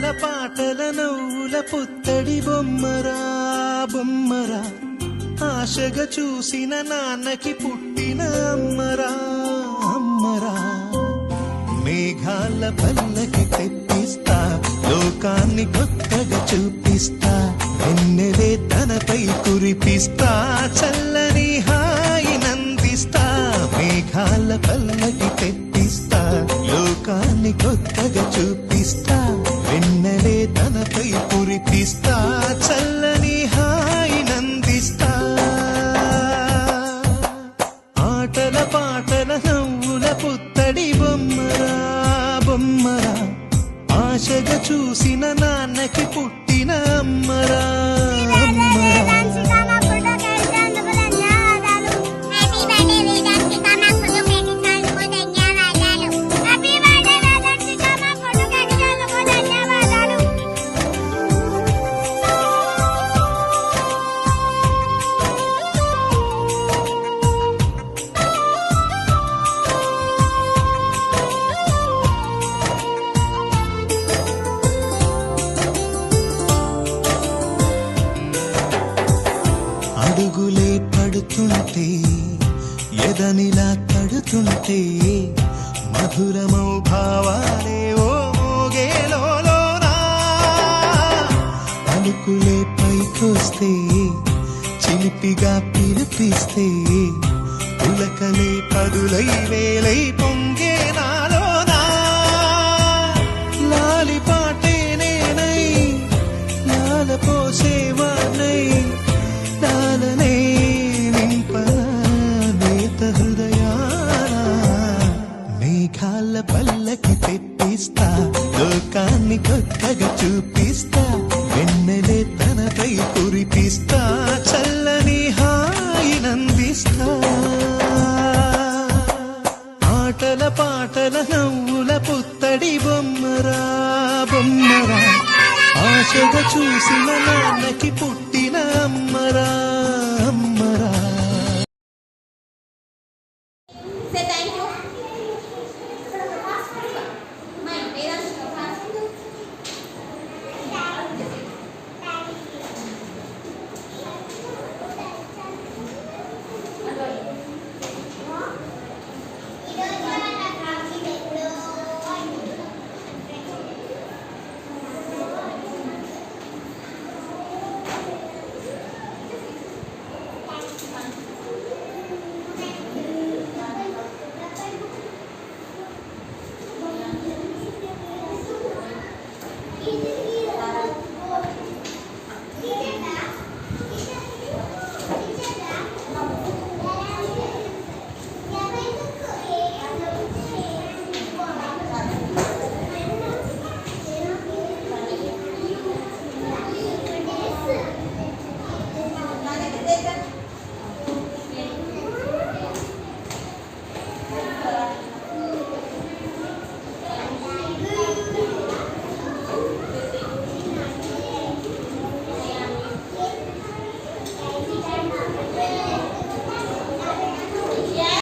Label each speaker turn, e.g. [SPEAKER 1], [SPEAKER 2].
[SPEAKER 1] ఆటల పాటల నవ్వుల పుత్తడి బొమ్మరా బొమ్మరా, ఆశగా చూసిన నాన్నకి పుట్టిన అమ్మరా అమ్మరా. మేఘాల పల్లకి తెప్పిస్తా, లోకాన్ని కొత్తగా చూపిస్తా, వెన్నెలే తనపై కురిపిస్తా, చల్లని హాయి నందిస్తా. మేఘాల పల్లకి తెప్పిస్తా, లోకాన్ని కొత్తగా చూపిస్తా, వెన్నెలే తనపై కురిపిస్తా, చల్లని హాయి నందిస్తా. ఆటల పాటల నవ్వుల పుత్తడి బొమ్మరా బొమ్మరా, ఆశగా చూసిన నాన్నకి పుట్టిన అమ్మరా అమ్మరా. అడుగులే పడుతుంటే ఎదనిలా తడుతుంటే, మధురమౌ భావాలే ఓ మోగేలోనా. పలుకులే పైకొస్తే చిలిపిగా పిలిపిస్తే, పులకలే పదులై వేలై పొంగే నాలోనా. లాలి పాటే నేనై లాల పోసేవానై, లాలనే నింపనా నేత హృదయాన. మేఘాల పల్లకి తెప్పిస్తా, లోకాన్ని కొత్తగా చూపిస్తా, వెన్నెలే తనపై కురిపిస్తా, చల్లని హాయి నందిస్తా. ఆటల పాటల నవ్వుల పుత్తడి బొమ్మరా బొమ్మరా, ఆశగా చూసిన నాన్నకి పుట్టిన అమ్మరా అమ్మరా.
[SPEAKER 2] Thank you.